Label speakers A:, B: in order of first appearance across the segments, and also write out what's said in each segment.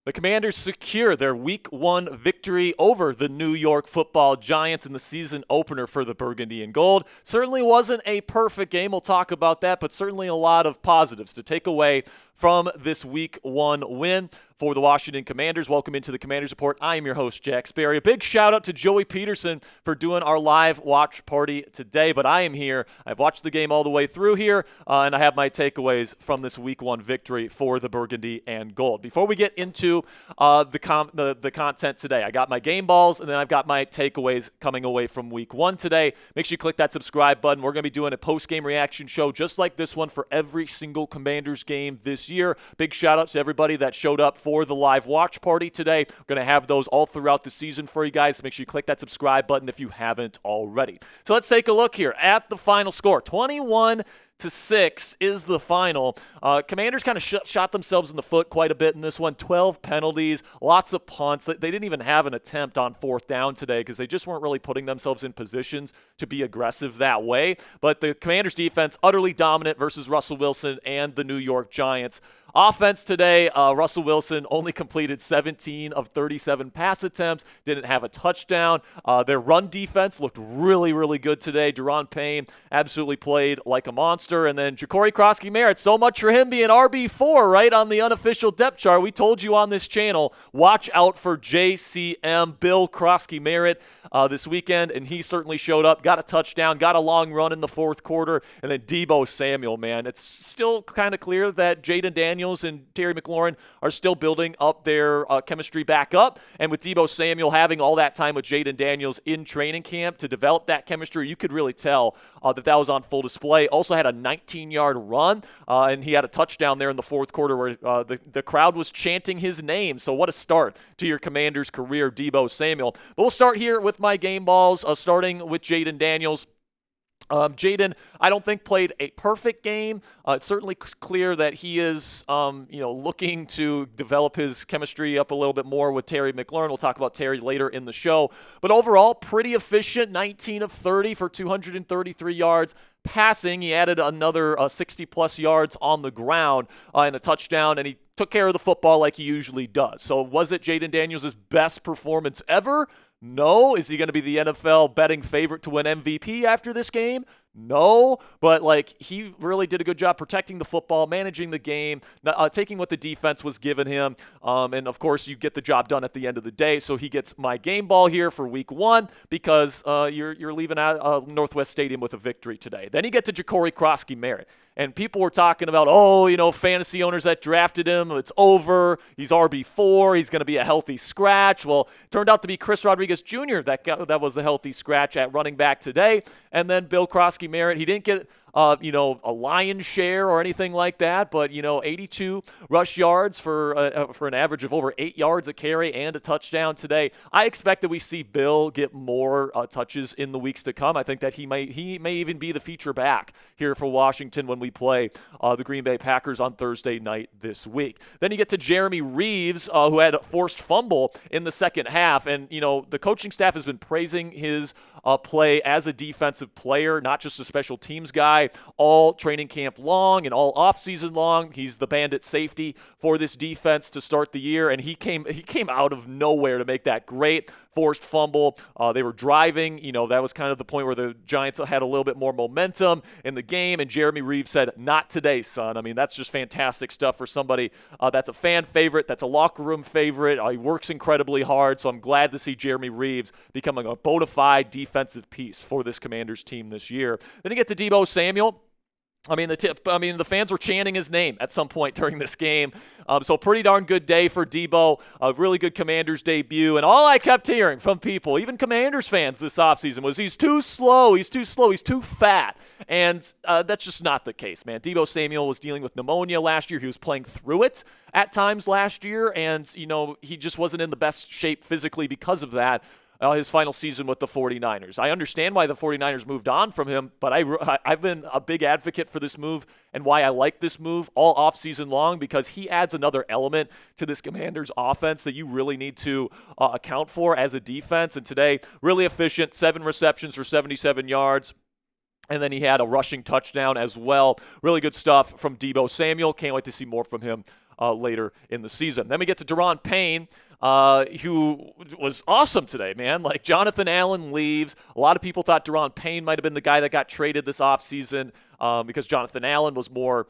A: The Commanders secure their Week 1 victory over the New York Football Giants in the season opener for the Burgundy and Gold. Certainly wasn't a perfect game. We'll talk about that, but certainly a lot of positives to take away from this Week 1 win for the Washington Commanders. Welcome into the Commanders Report. I am your host, Jack Sperry. A big shout out to Joey Peterson for doing our live watch party today, but I am here. I've watched the game all the way through here, and I have my takeaways from this Week 1 victory for the Burgundy and Gold. Before we get into the content today, I got my game balls, and then I've got my takeaways coming away from Week 1 today. Make sure you click that subscribe button. We're going to be doing a post-game reaction show just like this one for every single Commanders game this year. Big shout out to everybody that showed up for the live watch party today. We're going to have those all throughout the season for you guys. Make sure you click that subscribe button if you haven't already. So let's take a look here at the final score. 21-6 is the final. Commanders kind of shot themselves in the foot quite a bit in this one. 12 penalties, lots of punts. They didn't even have an attempt on fourth down today because they just weren't really putting themselves in positions to be aggressive that way. But the Commanders defense utterly dominant versus Russell Wilson and the New York Giants. Offense today, Russell Wilson only completed 17 of 37 pass attempts, didn't have a touchdown. Their run defense looked really, really good today. Daron Payne absolutely played like a monster. And then Croskey-Merritt, so much for him being RB4, right, on the unofficial depth chart. We told you on this channel, watch out for JCM, Bill Croskey-Merritt, this weekend, and he certainly showed up, got a touchdown, got a long run in the fourth quarter, and then Deebo Samuel, man. It's still kind of clear that Jayden Daniels and McLaurin are still building up their chemistry back up, and with Deebo Samuel having all that time with Jayden Daniels in training camp to develop that chemistry, you could really tell that was on full display. Also had a 19-yard run, and he had a touchdown there in the fourth quarter where the crowd was chanting his name. So what a start to your Commanders' career, Deebo Samuel. But we'll start here with my game balls, starting with Jayden Daniels. Jayden, I don't think played a perfect game. It's certainly clear that he is, looking to develop his chemistry up a little bit more with McLaurin. We'll talk about Terry later in the show. But overall, pretty efficient, 19 of 30 for 233 yards. Passing, he added another 60-plus yards on the ground and a touchdown, and he took care of the football like he usually does. So was it Jayden Daniels' best performance ever? No. Is he going to be the NFL betting favorite to win MVP after this game? No, but he really did a good job protecting the football, managing the game, taking what the defense was giving him, and of course you get the job done at the end of the day. So he gets my game ball here for Week 1 because you're leaving out Northwest Stadium with a victory today. Then you get to Croskey-Merritt. And people were talking about, fantasy owners that drafted him, it's over. He's RB4. He's going to be a healthy scratch. Well, it turned out to be Chris Rodriguez Jr. that was the healthy scratch at running back today. And then Bill Croskey-Merritt, he didn't get a lion's share or anything like that, but 82 rush yards for an average of over 8 yards a carry and a touchdown today. I expect that we see Bill get more touches in the weeks to come. I think that he may even be the feature back here for Washington when we play the Green Bay Packers on Thursday night this week. Then you get to Jeremy Reaves, who had a forced fumble in the second half, and the coaching staff has been praising his play as a defensive player, not just a special teams guy, all training camp long and all offseason long. He's the bandit safety for this defense to start the year, and he came out of nowhere to make that great forced fumble. They were driving. That was kind of the point where the Giants had a little bit more momentum in the game, and Jeremy Reaves said, "Not today, son." I mean, that's just fantastic stuff for somebody that's a fan favorite, that's a locker room favorite. He works incredibly hard, so I'm glad to see Jeremy Reaves becoming a bona fide defensive piece for this Commanders team this year. Then you get to Deebo Samuel. The fans were chanting his name at some point during this game. So pretty darn good day for Deebo. A really good Commanders debut. And all I kept hearing from people, even Commanders fans this offseason, was he's too slow, he's too fat. And that's just not the case, man. Deebo Samuel was dealing with pneumonia last year. He was playing through it at times last year. And, he just wasn't in the best shape physically because of that. His final season with the 49ers. I understand why the 49ers moved on from him, but I've been a big advocate for this move and why I like this move all offseason long, because he adds another element to this Commanders offense that you really need to account for as a defense. And today, really efficient, 7 receptions for 77 yards. And then he had a rushing touchdown as well. Really good stuff from Deebo Samuel. Can't wait to see more from him later in the season. Then we get to Daron Payne, who was awesome today, man. Like Jonathan Allen leaves. A lot of people thought Daron Payne might have been the guy that got traded this offseason because Jonathan Allen was more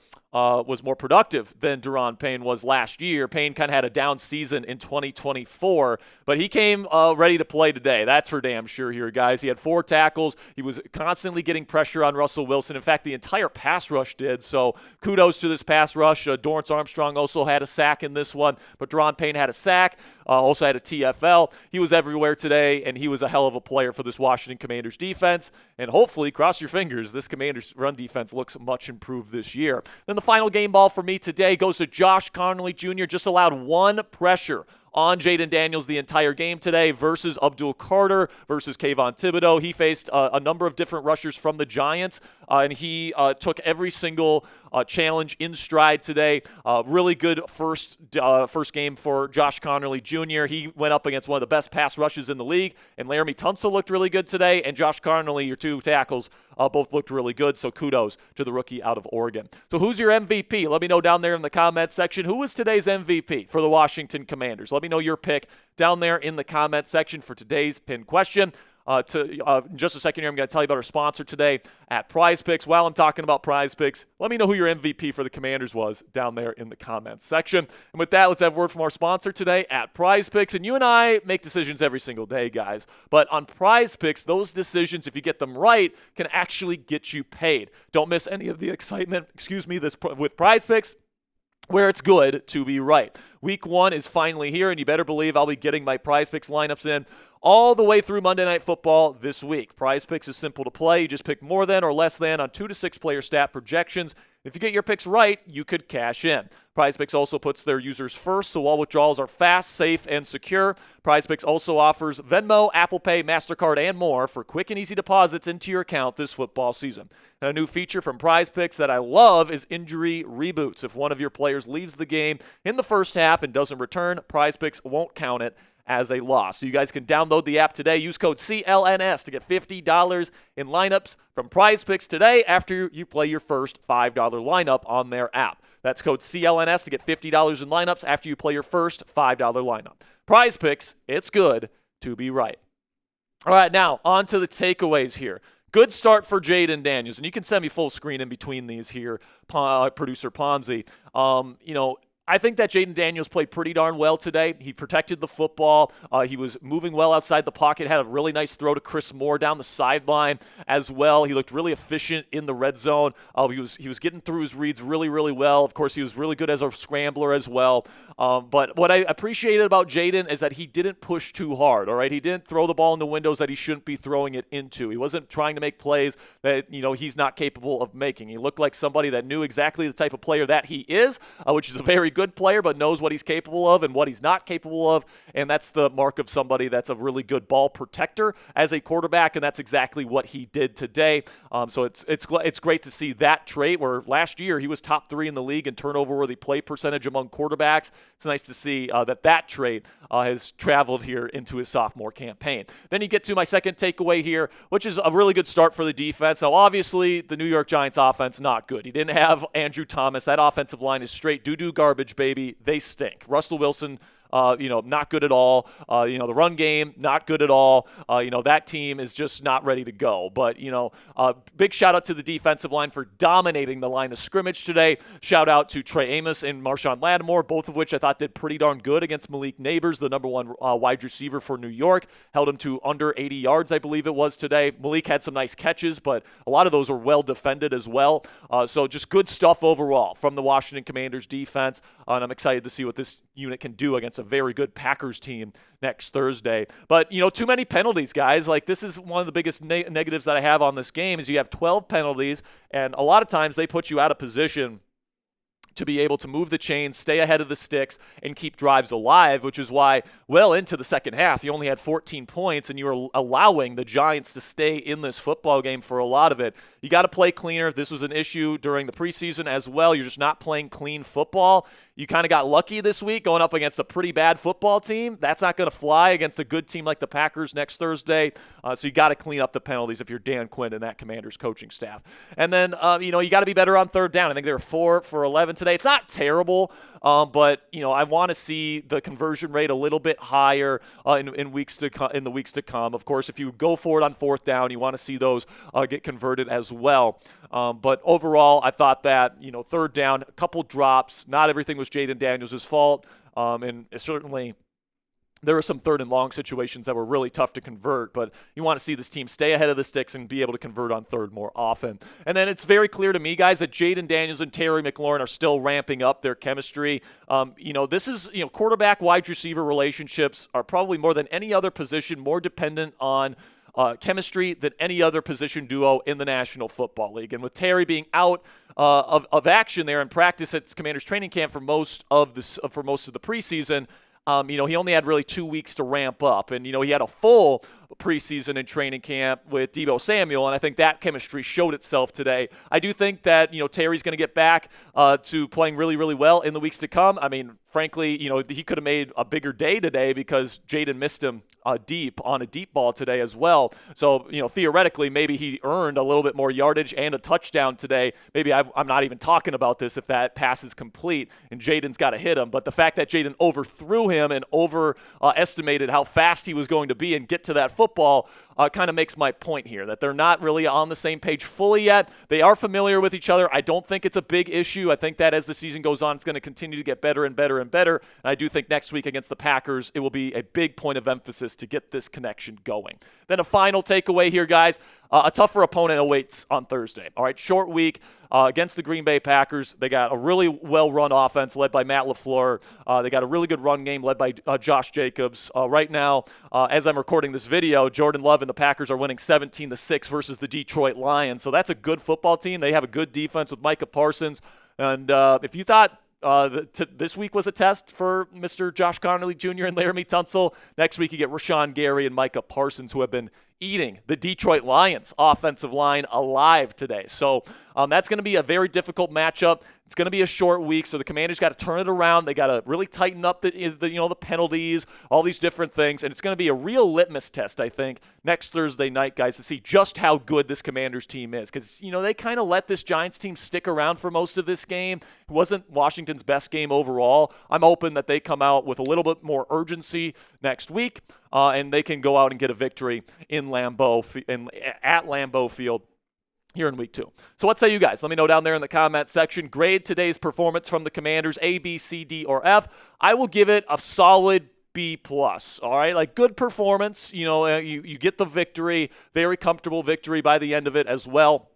A: productive than Daron Payne was last year. Payne kind of had a down season in 2024, but he came ready to play today. That's for damn sure here, guys. He had 4 tackles. He was constantly getting pressure on Russell Wilson. In fact, the entire pass rush did, so kudos to this pass rush. Dorrance Armstrong also had a sack in this one, but Daron Payne had a sack, also had a TFL. He was everywhere today, and he was a hell of a player for this Washington Commanders defense, and hopefully, cross your fingers, this Commanders run defense looks much improved this year. Then the final game ball for me today goes to Josh Conerly Jr. Just allowed 1 pressure on Jayden Daniels the entire game today versus Abdul Carter versus Kayvon Thibodeau. He faced a number of different rushers from the Giants, and he took every single challenge in stride today. Really good first game for Josh Conerly Jr. He went up against one of the best pass rushes in the league, and Laramie Tunsil looked really good today, and Josh Conerly, your 2 tackles, both looked really good, so kudos to the rookie out of Oregon. So who's your MVP? Let me know down there in the comment section. Who was today's MVP for the Washington Commanders? Let me know your pick down there in the comment section for today's pinned question. In just a second here, I'm going to tell you about our sponsor today at Prize Picks. While I'm talking about Prize Picks, let me know who your MVP for the Commanders was down there in the comments section. And with that, let's have a word from our sponsor today at Prize Picks. And you and I make decisions every single day, guys. But on Prize Picks, those decisions, if you get them right, can actually get you paid. Don't miss any of the excitement, with Prize Picks, where it's good to be right. Week 1 is finally here, and you better believe I'll be getting my Prize Picks lineups in all the way through Monday Night Football this week. Prize Picks is simple to play. You just pick more than or less than on 2 to 6 player stat projections. If you get your picks right, you could cash in. Prize Picks also puts their users first, so all withdrawals are fast, safe, and secure. Prize Picks also offers Venmo, Apple Pay, MasterCard, and more for quick and easy deposits into your account this football season. And a new feature from Prize Picks that I love is injury reboots. If one of your players leaves the game in the first half and doesn't return, Prize Picks won't count it as a loss. So you guys can download the app today. Use code CLNS to get $50 in lineups from Prize Picks today after you play your first $5 lineup on their app. That's code CLNS to get $50 in lineups after you play your first $5 lineup. Prize Picks, it's good to be right. All right, now on to the takeaways here. Good start for Jayden Daniels, and you can send me full screen in between these here, producer Ponzi. I think that Jayden Daniels played pretty darn well today. He protected the football. He was moving well outside the pocket, had a really nice throw to Chris Moore down the sideline as well. He looked really efficient in the red zone. He was getting through his reads really, really well. Of course, he was really good as a scrambler as well. But what I appreciated about Jayden is that he didn't push too hard, all right? He didn't throw the ball in the windows that he shouldn't be throwing it into. He wasn't trying to make plays that, he's not capable of making. He looked like somebody that knew exactly the type of player that he is, which is a very good player, but knows what he's capable of and what he's not capable of, and that's the mark of somebody that's a really good ball protector as a quarterback, and that's exactly what he did today. So it's great to see that trait, where last year he was top 3 in the league in turnover-worthy play percentage among quarterbacks. It's nice to see that trait has traveled here into his sophomore campaign. Then you get to my second takeaway here, which is a really good start for the defense. Now, obviously, the New York Giants offense, not good. He didn't have Andrew Thomas. That offensive line is straight doo-doo garbage, baby. They stink. Russell Wilson, not good at all. The run game, not good at all. That team is just not ready to go. But, big shout out to the defensive line for dominating the line of scrimmage today. Shout out to Trey Amos and Marshawn Lattimore, both of which I thought did pretty darn good against Malik Neighbors, the number 1 wide receiver for New York. Held him to under 80 yards, I believe it was today. Malik had some nice catches, but a lot of those were well defended as well. So just good stuff overall from the Washington Commanders defense. And I'm excited to see what this unit can do against a very good Packers team next Thursday. But, too many penalties, guys. Like, this is one of the biggest negatives that I have on this game is you have 12 penalties, and a lot of times they put you out of position to be able to move the chains, stay ahead of the sticks, and keep drives alive, which is why well into the second half, you only had 14 points, and you were allowing the Giants to stay in this football game for a lot of it. You got to play cleaner. This was an issue during the preseason as well. You're just not playing clean football. You kind of got lucky this week going up against a pretty bad football team. That's not going to fly against a good team like the Packers next Thursday. So you got to clean up the penalties if you're Dan Quinn and that Commanders coaching staff. And then, you got to be better on third down. I think they were 4 for 11 today. today. It's not terrible, but I want to see the conversion rate a little bit higher in the weeks to come. Of course, if you go for it on fourth down, you want to see those get converted as well. But overall, I thought that third down, a couple drops. Not everything was Jayden Daniels' fault, and certainly there were some third and long situations that were really tough to convert, but you want to see this team stay ahead of the sticks and be able to convert on third more often. And then it's very clear to me, guys, that Jayden Daniels and Terry McLaurin are still ramping up their chemistry. This is, quarterback wide receiver relationships are probably more than any other position more dependent on chemistry than any other position duo in the National Football League. And with Terry being out of action there in practice at Commanders training camp for most of the preseason, he only had really 2 weeks to ramp up. And, he had a full preseason and training camp with Deebo Samuel, and I think that chemistry showed itself today. I do think that, Terry's going to get back to playing really, really well in the weeks to come. I mean, frankly, he could have made a bigger day today because Jayden missed him deep on a deep ball today as well. So, theoretically, maybe he earned a little bit more yardage and a touchdown today. Maybe I'm not even talking about this if that pass is complete and Jayden's got to hit him. But the fact that Jayden overthrew him and overestimated how fast he was going to be and get to that football kind of makes my point here, that they're not really on the same page fully yet. They are familiar with each other. I don't think it's a big issue. I think that as the season goes on, it's going to continue to get better and better and better. And I do think next week against the Packers, it will be a big point of emphasis to get this connection going. Then a final takeaway here, guys. A tougher opponent awaits on Thursday. All right, short week against the Green Bay Packers. They got a really well-run offense led by Matt LaFleur. They got a really good run game led by Josh Jacobs. Right now, as I'm recording this video, Jordan Love and the Packers are winning 17-6 versus the Detroit Lions. So that's a good football team. They have a good defense with Micah Parsons. And if you thought this week was a test for Mr. Josh Conerly Jr. and Laramie Tunsil, next week you get Rashawn Gary and Micah Parsons, who have been eating the Detroit Lions offensive line alive today. So that's going to be a very difficult matchup. It's going to be a short week, so the Commanders got to turn it around. They got to really tighten up the penalties, all these different things, and it's going to be a real litmus test, I think, next Thursday night, guys, to see just how good this Commanders team is. Because, they kind of let this Giants team stick around for most of this game. It wasn't Washington's best game overall. I'm hoping that they come out with a little bit more urgency next week, and they can go out and get a victory at Lambeau Field here in week 2. So what say you guys? Let me know down there in the comment section. Grade today's performance from the Commanders, A, B, C, D, or F. I will give it a solid B+. All right, like good performance. You get the victory, very comfortable victory by the end of it as well.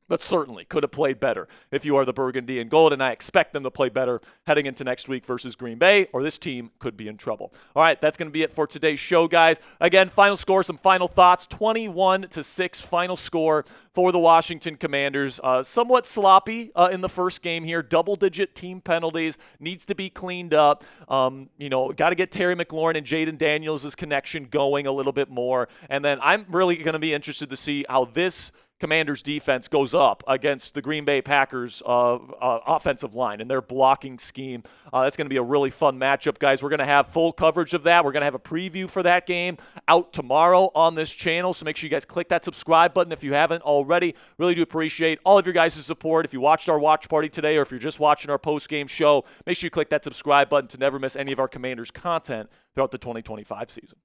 A: But certainly could have played better if you are the Burgundy and Gold, and I expect them to play better heading into next week versus Green Bay, or this team could be in trouble. All right, that's going to be it for today's show, guys. Again, final score, some final thoughts, 21-6 final score for the Washington Commanders. Somewhat sloppy in the first game here. Double-digit team penalties. Needs to be cleaned up. Got to get Terry McLaurin and Jayden Daniels' connection going a little bit more. And then I'm really going to be interested to see how this Commanders defense goes up against the Green Bay Packers offensive line and their blocking scheme. That's going to be a really fun matchup, guys. We're going to have full coverage of that. We're going to have a preview for that game out tomorrow on this channel, so make sure you guys click that subscribe button if you haven't already. Really do appreciate all of your guys' support. If you watched our watch party today or if you're just watching our post-game show, make sure you click that subscribe button to never miss any of our Commanders content throughout the 2025 season.